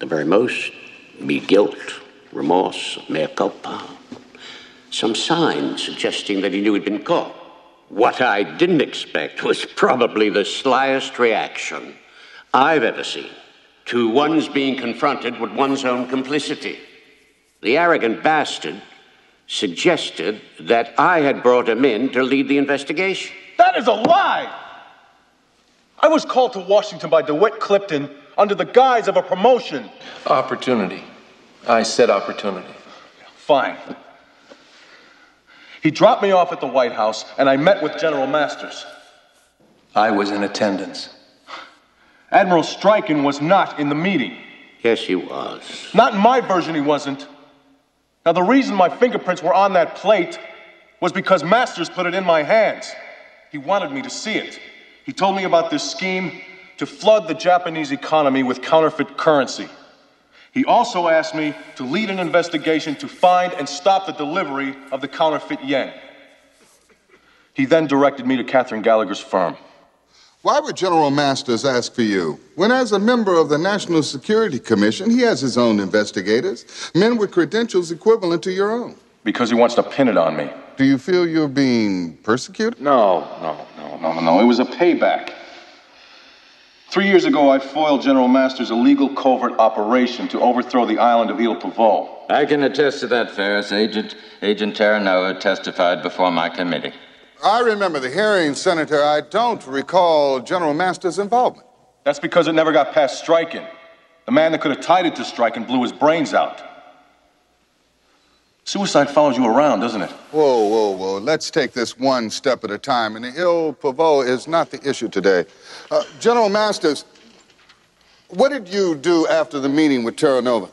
the very most, be guilt, remorse, mea culpa. Some sign suggesting that he knew he'd been caught. What I didn't expect was probably the slyest reaction I've ever seen to one's being confronted with one's own complicity. The arrogant bastard suggested that I had brought him in to lead the investigation. That is a lie! I was called to Washington by DeWitt Clifton under the guise of a promotion. Opportunity. I said opportunity. Fine. He dropped me off at the White House, and I met with General Masters. I was in attendance. Admiral Stryken was not in the meeting. Yes, he was. Not in my version, he wasn't. Now, the reason my fingerprints were on that plate was because Masters put it in my hands. He wanted me to see it. He told me about this scheme to flood the Japanese economy with counterfeit currency. He also asked me to lead an investigation to find and stop the delivery of the counterfeit yen. He then directed me to Catherine Gallagher's firm. Why would General Masters ask for you, when as a member of the National Security Commission, he has his own investigators, men with credentials equivalent to your own? Because he wants to pin it on me. Do you feel you're being persecuted? No. It was a payback. 3 years ago, I foiled General Masters' illegal covert operation to overthrow the island of Ile Pavot. I can attest to that, Ferris. Agent Terranova testified before my committee. I remember the hearing, Senator. I don't recall General Masters' involvement. That's because it never got past Stryken. The man that could have tied it to Stryken blew his brains out. Suicide follows you around, doesn't it? Whoa. Let's take this one step at a time. And Ile Pavot is not the issue today. General Masters, what did you do after the meeting with Terranova?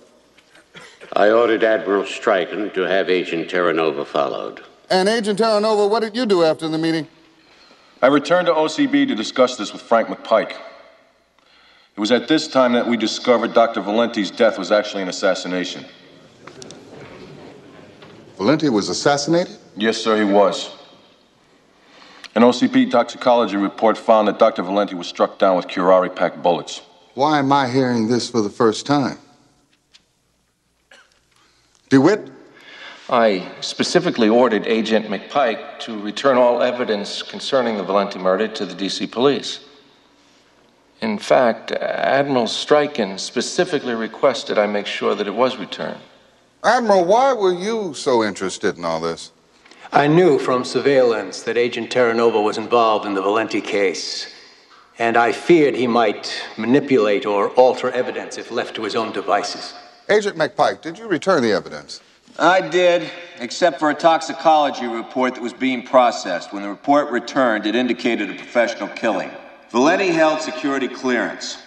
I ordered Admiral Stryken to have Agent Terranova followed. And Agent Terranova, what did you do after the meeting? I returned to OCB to discuss this with Frank McPike. It was at this time that we discovered Dr. Valenti's death was actually an assassination. Valenti was assassinated? Yes, sir, he was. An OCP toxicology report found that Dr. Valenti was struck down with curare-packed bullets. Why am I hearing this for the first time? DeWitt? I specifically ordered Agent McPike to return all evidence concerning the Valenti murder to the D.C. police. In fact, Admiral Stryken specifically requested I make sure that it was returned. Admiral, why were you so interested in all this? I knew from surveillance that Agent Terranova was involved in the Valenti case, and I feared he might manipulate or alter evidence if left to his own devices. Agent McPike, did you return the evidence? I did, except for a toxicology report that was being processed. When the report returned, it indicated a professional killing. Valenti held security clearance,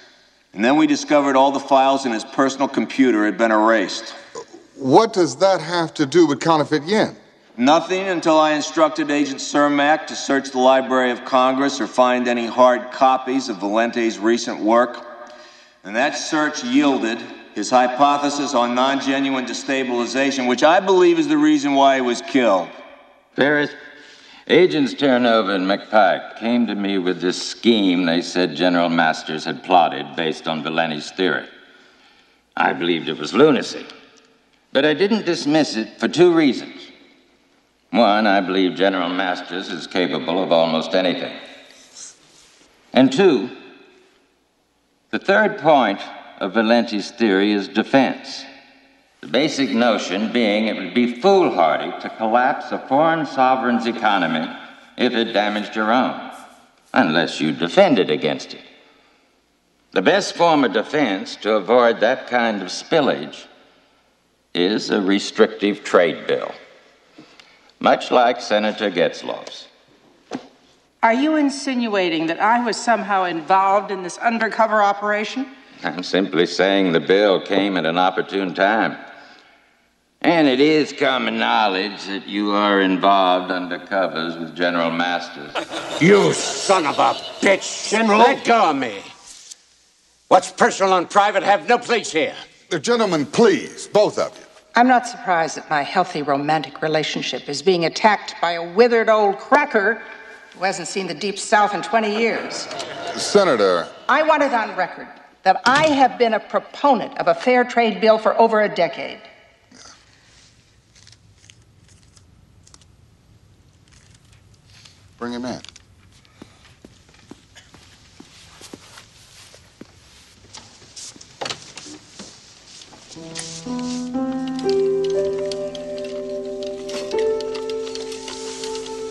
and then we discovered all the files in his personal computer had been erased. What does that have to do with counterfeit yen? Nothing until I instructed Agent Cermak to search the Library of Congress or find any hard copies of Valenti's recent work. And that search yielded his hypothesis on non-genuine destabilization, which I believe is the reason why he was killed. Ferris, Agents Terranova and McPike came to me with this scheme they said General Masters had plotted based on Valenti's theory. I believed it was lunacy, but I didn't dismiss it for two reasons. One, I believe General Masters is capable of almost anything. And two, the third point of Valenti's theory is defense. The basic notion being it would be foolhardy to collapse a foreign sovereign's economy if it damaged your own, unless you defended against it. The best form of defense to avoid that kind of spillage is a restrictive trade bill, much like Senator Getzlow's. Are you insinuating that I was somehow involved in this undercover operation? I'm simply saying the bill came at an opportune time. And it is common knowledge that you are involved under covers with General Masters. You son of a bitch! General, let go of me. What's personal and private have no place here. Gentlemen, please, both of you. I'm not surprised that my healthy romantic relationship is being attacked by a withered old cracker who hasn't seen the Deep South in 20 years. Senator. I want it on record that I have been a proponent of a fair trade bill for over a decade. Bring him in.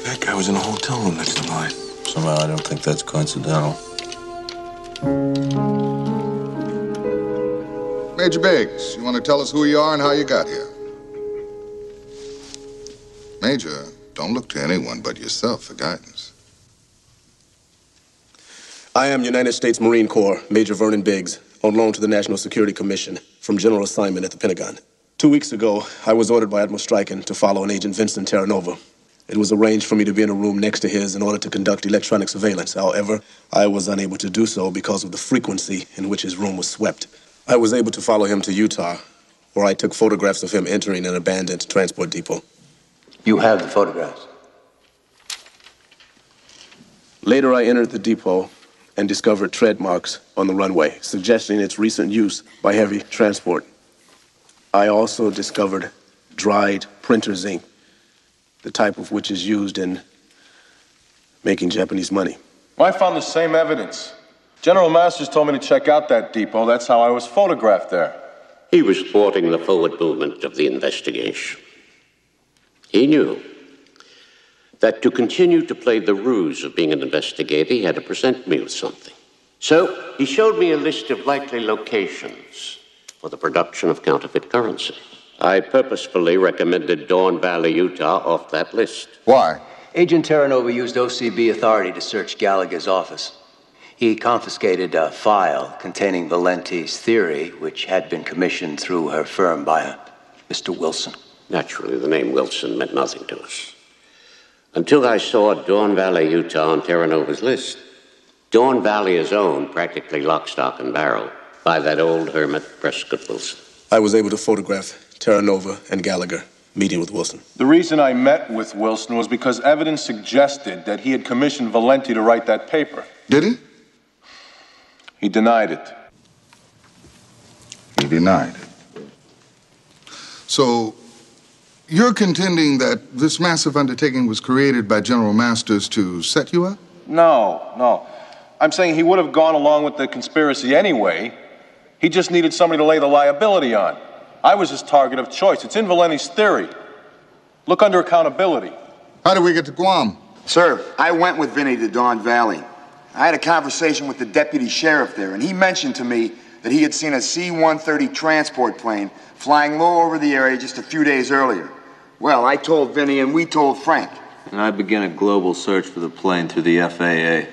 That guy was in a hotel room next to mine. Somehow I don't think that's coincidental. Major Biggs, you want to tell us who you are and how you got here? Major, don't look to anyone but yourself for guidance. I am United States Marine Corps Major Vernon Biggs, on loan to the National Security Commission from general assignment at the Pentagon. 2 weeks ago, I was ordered by Admiral Strachan to follow an Agent Vincent Terranova. It was arranged for me to be in a room next to his in order to conduct electronic surveillance. However, I was unable to do so because of the frequency in which his room was swept. I was able to follow him to Utah, where I took photographs of him entering an abandoned transport depot. You have the photographs? Later, I entered the depot and discovered tread marks on the runway, suggesting its recent use by heavy transport. I also discovered dried printer's ink, the type of which is used in making Japanese money. Well, I found the same evidence. General Masters told me to check out that depot. That's how I was photographed there. He was thwarting the forward movement of the investigation. He knew that to continue to play the ruse of being an investigator, he had to present me with something. So he showed me a list of likely locations for the production of counterfeit currency. I purposefully recommended Dawn Valley, Utah, off that list. Why? Agent Terranova used OCB authority to search Gallagher's office. He confiscated a file containing Valenti's theory, which had been commissioned through her firm by a Mr. Wilson. Naturally, the name Wilson meant nothing to us. Until I saw Dawn Valley, Utah on Terranova's list. Dawn Valley is owned, practically lock, stock, and barrel, by that old hermit, Prescott Wilson. I was able to photograph Terranova and Gallagher meeting with Wilson. The reason I met with Wilson was because evidence suggested that he had commissioned Valenti to write that paper. Did he? He denied it. He denied it. So, you're contending that this massive undertaking was created by General Masters to set you up? No. I'm saying he would have gone along with the conspiracy anyway. He just needed somebody to lay the liability on. I was his target of choice. It's in Valenti's theory. Look under accountability. How did we get to Guam? Sir, I went with Vinny to Dawn Valley. I had a conversation with the deputy sheriff there, and he mentioned to me that he had seen a C-130 transport plane flying low over the area just a few days earlier. Well, I told Vinny, and we told Frank. And I began a global search for the plane through the FAA.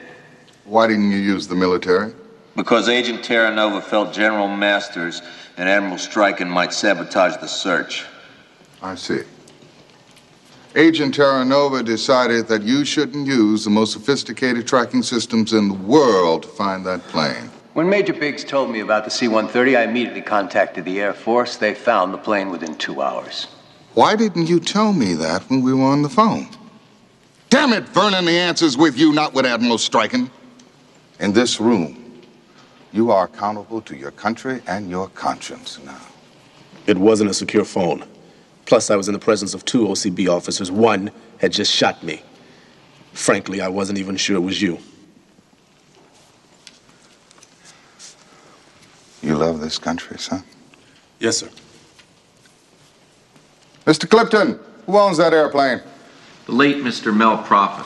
Why didn't you use the military? Because Agent Terranova felt General Masters and Admiral Strachan might sabotage the search. I see. Agent Terranova decided that you shouldn't use the most sophisticated tracking systems in the world to find that plane. When Major Biggs told me about the C-130, I immediately contacted the Air Force. They found the plane within 2 hours. Why didn't you tell me that when we were on the phone? Damn it, Vernon, the answer's with you, not with Admiral Strachan. In this room, you are accountable to your country and your conscience now. It wasn't a secure phone. Plus, I was in the presence of 2 OCB officers. One had just shot me. Frankly, I wasn't even sure it was you. You love this country, son? Yes, sir. Mr. Clifton, who owns that airplane? The late Mr. Mel Prophet.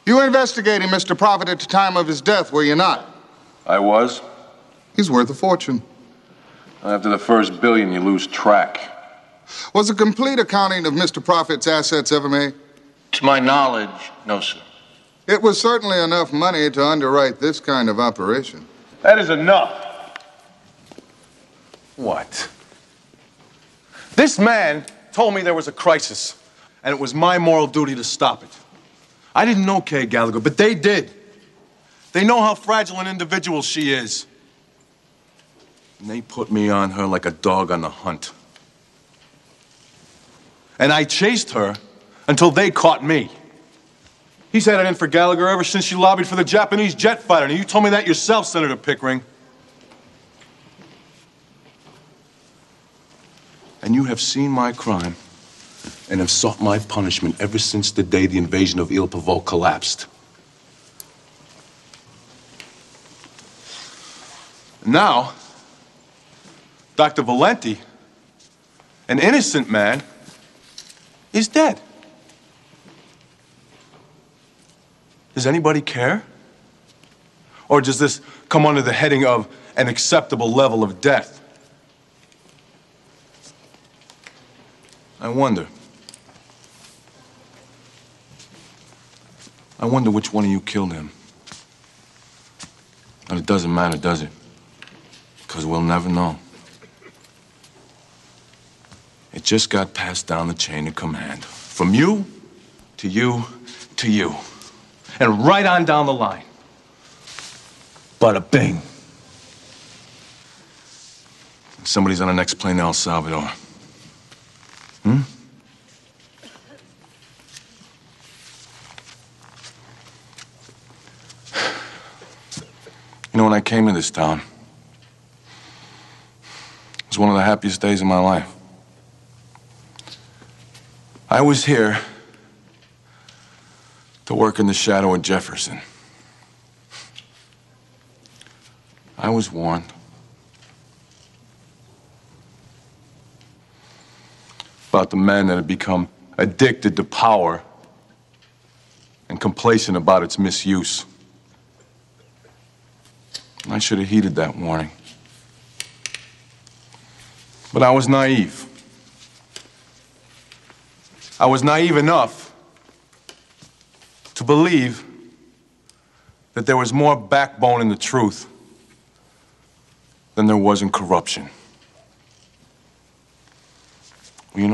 You were investigating Mr. Prophet at the time of his death, were you not? I was. He's worth a fortune. After the first billion, you lose track. Was a complete accounting of Mr. Prophet's assets ever made? To my knowledge, no, sir. It was certainly enough money to underwrite this kind of operation. That is enough. What? This man told me there was a crisis, and it was my moral duty to stop it. I didn't know Kay Gallagher, but they did. They know how fragile an individual she is. And they put me on her like a dog on the hunt. And I chased her until they caught me. He's had it in for Gallagher ever since she lobbied for the Japanese jet fighter. And you told me that yourself, Senator Pickering. And you have seen my crime and have sought my punishment ever since the day the invasion of Il Pavot collapsed. Now, Dr. Valenti, an innocent man, is dead. Does anybody care? Or does this come under the heading of an acceptable level of death? I wonder which one of you killed him. And it doesn't matter, does it? Because we'll never know. It just got passed down the chain of command. From you, to you, to you. And right on down the line. Bada bing. Somebody's on the next plane to El Salvador. Hmm? You know, when I came to this town, it was one of the happiest days of my life. I was here to work in the shadow of Jefferson. I was warned. About the men that had become addicted to power and complacent about its misuse. I should have heeded that warning. But I was naive. I was naive enough to believe that there was more backbone in the truth than there was in corruption.